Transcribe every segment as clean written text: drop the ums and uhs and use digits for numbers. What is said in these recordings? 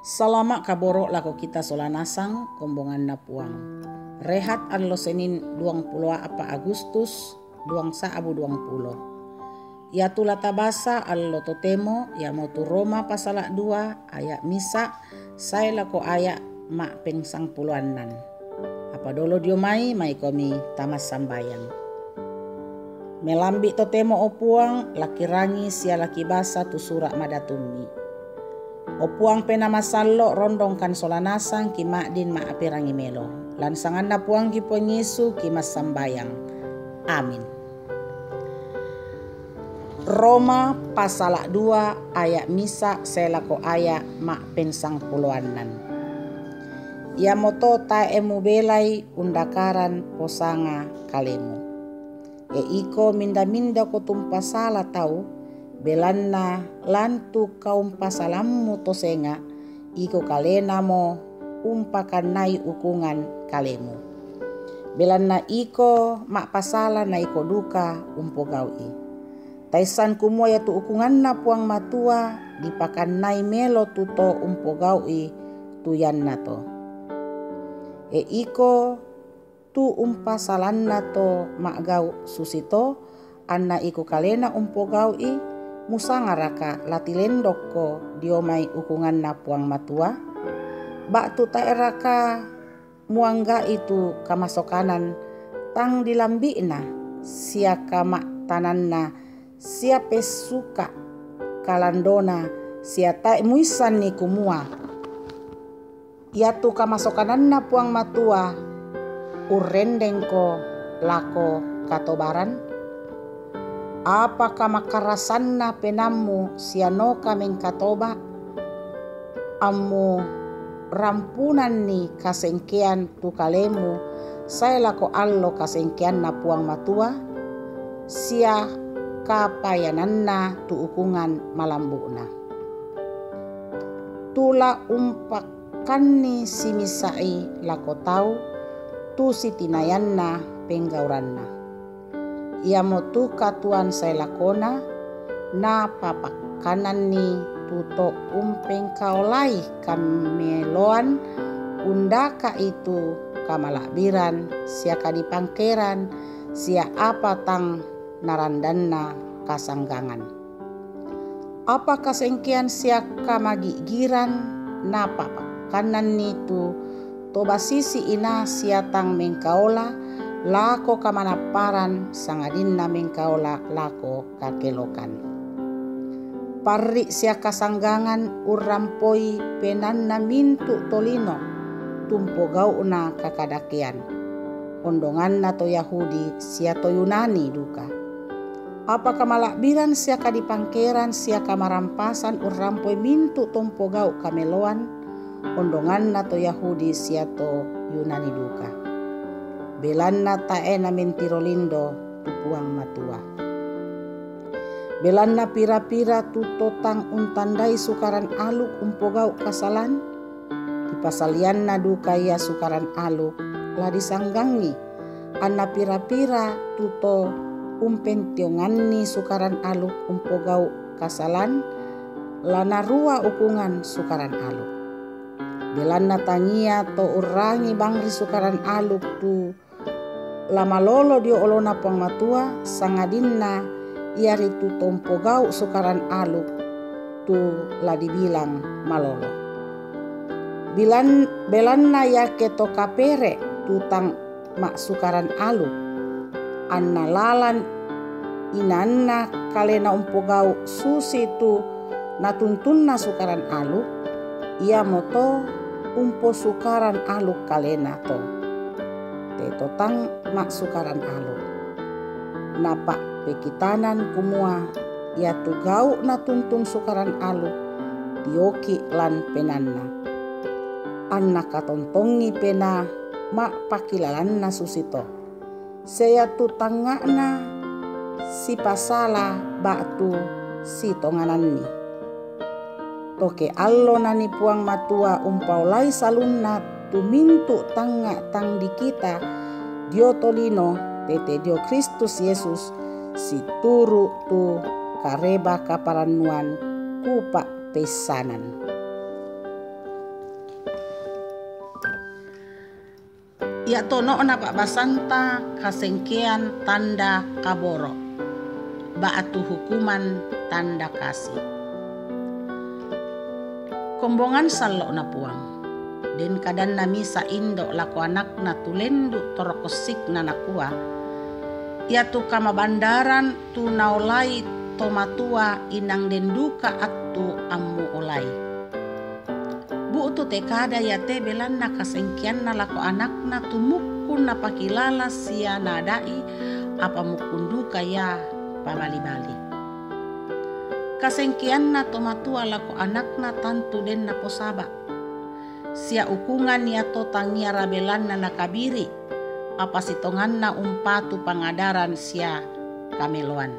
Salama kaboro lako kita solanasang kombongan na puang. Rehat anlo Senin 24 Agustus 2020. Ya tula tabasa allo totemo ya motu Roma pasala 2 ayat misa saya lako ayat mak pengsang puluanan. Apa dolo dio mai komi tamas sambayang. Melambi totemo opuang laki rangi sia laki basa tu surak madatumi. Opuang pena masallo rondong kan solanasang ki makdin ma apirangi melo. Lansangan na puang ki puang Yesu ki mas sambayang. Amin. Roma pasala 2 ayat misa selako ayat mak pensang puluanan. Ya moto ta emu belai undakaran posanga kalemu. E iko minda-minda ko tumpa sala tau. Belanna lantu kaum pasalammu tosenga iko kalena mo umpakan nai ukungan kalemu. Belanna iko mak pasala na iko duka umpo gaui. Taisan kumua ya tu ukungan na puang matua dipakan nai melo tuto umpo gaui tuyan nato. E iko tu umpasalan nato mak gau susito anna iko kalena umpo gaui. Musanga raka latilendok ko diomai ukungan na puang matua. Bak tu taeraka muangga itu kamasokanan tang dilambi na sia kamak tananna sia pesuka kalandona sia tae muisan ni kumua. Ya tu kamasokanan na puang matua urendeng ko lako katobaran. Apakah makarasan na penamu siano kameng katoba? Amu rampunan ni kasengkean tu kalemu saya lako allo kasengkean na puang matua sia kapayanan na tu ukungan malambuna. Tula umpakan ni simisai lako tau tu sitinayan na penggauran na. Ia motu katuan saya lakona na papakanan ni tuto umpeng kaolai kameloan undaka itu kamalakbiran sia kadipangkeran sia apa tang narandanna kasanggangan. Apa kasengkian sia kamagigiran na papakanan ni tu toba sisi ina sia tang mengkaola lako kamanaparan sangadin naming kaola lako kakelokan. Parri sia kasanggangan urampoi penan na mintu tolino tumpo gau na kakadakian. Ondongan na to Yahudi sia to Yunani duka. Apa kamalakbiran sia kadipangkeran sia kamarampasan urampoi mintu tumpo gau kameloan. Ondongan na to Yahudi sia to Yunani duka. Belanna tae na mentirolindo tu puang matua. Belanna pira-pira tu totang untandai sukaran aluk umpogau kasalan. Di pasalian na duka ia sukaran aluk la disanggangi. Anna pira-pira tuto umpentiongan ni sukaran aluk umpogau kasalan. La narua ukungan sukaran aluk. Belanna tangia to urangi bangri sukaran aluk tu lama lolo dio olona puang matua sangadinna iari tu tompo gau sukaran aluk tu la dibilang malolo. Belanna ya keto kapere tu tang mak sukaran aluk anna lalan inanna kalena umpo gau susi tu natuntunna sukaran aluk ia moto umpo sukaran aluk kalena to. Totang mak sukaran aluk. Napak pekitanan kumua ia tu gau na tuntun sukaran aluk dioki lan penanna. Anna katontongi pena mak pakilalan na susito. Saya tu tangakna si pasala batu si tongananni. Toke allo nani puang matua umpaulai salunna tu mintu tanga tang di kita dio tolino tete dio Kristus Yesus si turu tu kareba kaparanuan kupa pesanan. Ia tono na pak basanta kasengkean tanda kaboro. Baatu hukuman tanda kasih. Kombongan salo na puang. Den kadan na misa indo lako anak na tulendu torokosik na nakua. Ia tu kama bandaran tu naolai tomatua inang denduka atu ammu olai. Bu tu tekada ya te belan na kasengkian na lako anak na tumukun na pakilala sia nadai apa mukunduka ya pabali-bali. Kasengkian na tomatua lako anak na tantu den na posaba. Sia ukungan ya to tangia rabelan na nakabiri. Apa sitongan na umpatu pangadaran sia kameloan.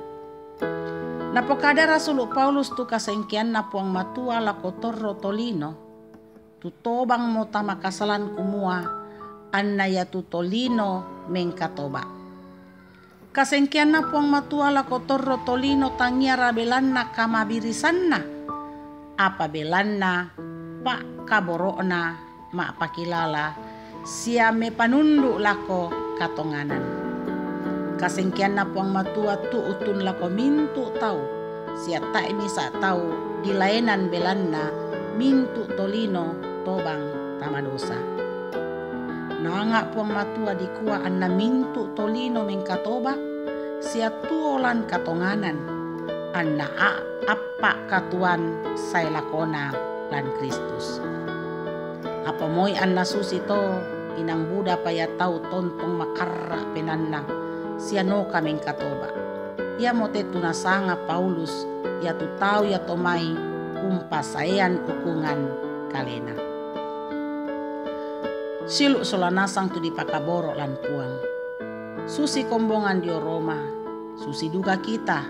Napokada Rasul Paulus tu kasengkian na puang matua lako torro tolino. Tu tobang mo tama kasalan kumua. Anna ya tu tolino mengkatoba. Kasengkian na puang matua lako torro tolino tangia rabelan na kamabirisan na. Apa belan na pak kaborokna mak pakilala sia me panundu lako katonganan. Kasengkian na puang matua tu utun lako mintu tau sia tak misa tau di laenan belanna mintu tolino tobang tamadosa. Nanga puang matua dikua anna mintu tolino mengkatoba sia tuolan katonganan anna apa katuan sai lakona lan Kristus. Apa moy anna susi to inang Buddha paya tau tontong makarra penanna sia no kameng katoba. Ia mote tunasanga Paulus ia tu tau ya tomai umpasayan ukungan kalena. Siluk solanasang tu dipakaboro lan puang. Susi kombongan dio Roma, susi duga kita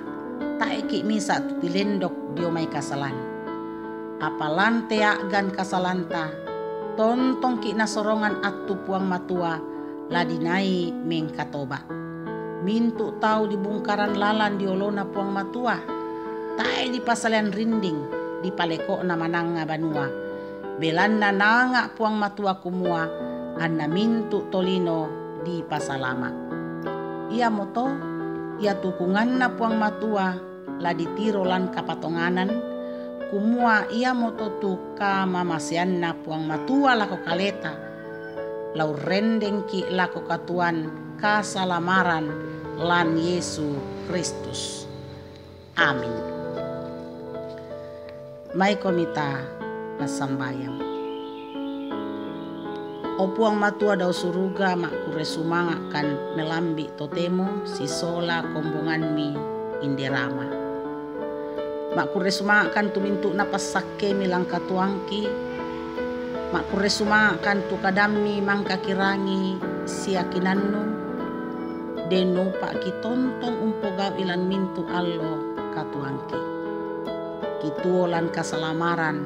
taeki misa tu tilendok dio mai kasalan. Apalan teagan kasalanta tontong ki nasorongan atu puang matua ladinai mengkatoba. Mintu tau di bungkaran lalan diolona puang matua tae di pasalian rinding di paleko na mananga banua. Belanna nanga puang matua kumua anna mintu tolino di pasalama. Ia moto ia tukungan na puang matua laditiro lan kapatonganan. Kumua ia moto tuka mamasian na puang matua lako kaleta. Lau rendeng ki lako katuan kasalamaran lan Yesu Kristus. Amin. Mai komita nasambayang. O puang matua dau suruga mak kuresumanga kan melambi totemo sisola kombongan mi inderama. Mak kuresumakan tu mintu napasakke milang katuangki. Mak kuresumakan tu kadami mangka kirangi siakinannu. Deno pak kitontong umpogaw ilan mintu allo katuangki. Kituolan kasalamaran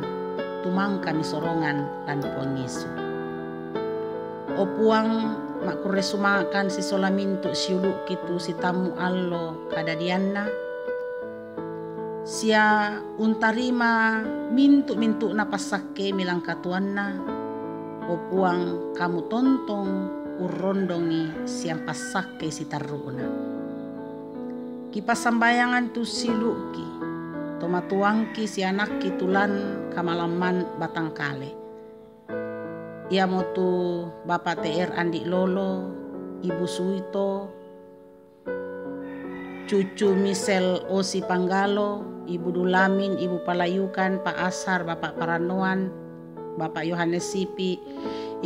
tumangka misorongan lan puang Yesu. O puang mak kuresumakan si sola mintu siuluk kitu si tamu allo kadadianna. Sia untarima mintu-mintu napasakke milang katuanna. O puang kamu tontong urondongi siang pasakke si taruna. Kipasambayangan tu siluki tomatuangki si anak kitulan kamalaman batang kale. Ia motu Bapak TR Andi Lolo, Ibu Suito, cucu Misel Osi Panggalo, Ibu Dulamin, Ibu Palayukan, Pak Asar, Bapak Paranoan, Bapak Yohanes Sipi,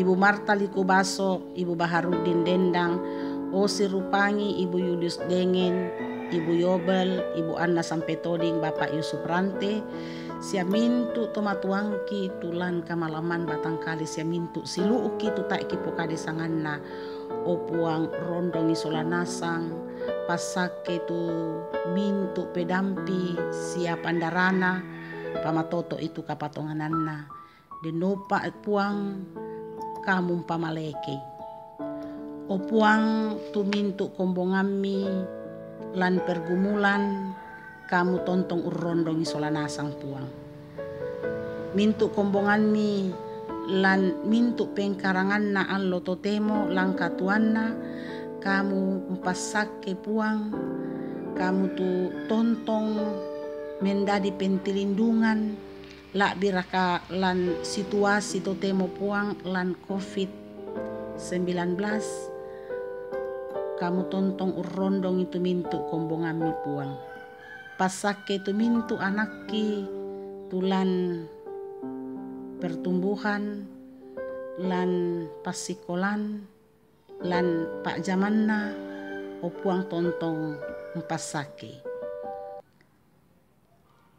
Ibu Marta Likubaso, Ibu Baharudin Dendang, Osi Rupangi, Ibu Yulius Dengen, Ibu Yobel, Ibu Anna Sampetoding, Bapak Yusuf Rante, sia mintu tomatuangki tulan kamalaman batang kali sia mintu siluuki tu tak kipokade sanganna o puang rondongi solanasang pasake tu mintu pedampi sia pandarana pamatoto itu kapatongananna denopa puang kamu pamaleke o puang tu mintu kombongammi lan pergumulan kamu tontong urondongi solanasang puang mintu kombongan mi lan mintu pengkarangan na allo totemo lang katuanna, kamu mpasakke puang, kamu tu tontong mendadi pentilindungan lakbiraka lan situasi totemo puang lan COVID-19, kamu tontong urrondong itu mintu kombongami puang. Pasake itu mintu anakki tulan pertumbuhan lan pasikolan lan pak jamanna o puang tontong mpasake.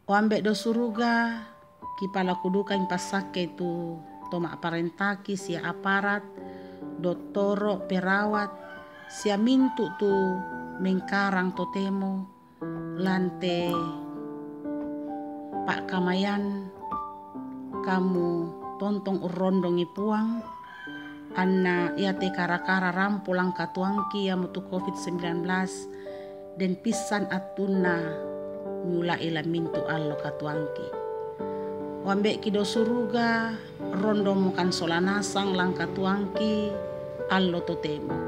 O ambek do suruga kipala kuduka impasake tu tomak parentaki sia aparat, dottoro, perawat, sia mintu tu mengkarang totemo lante pak kamayan, kamu tontong urrondongi puang anna iate kara-kara rampulang katuangki ya mutu COVID-19 dan pisan atuna mula ila mintu allo katuangki. Wambek kido suruga rondo mukan solanasang lang katuangki allo totemo.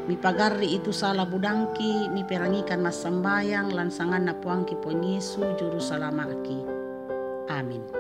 Mi pagarri itu salah budangki, mi perangikan mas sambayang lansangan na puangki pon Yesu juru salamaki. Amin.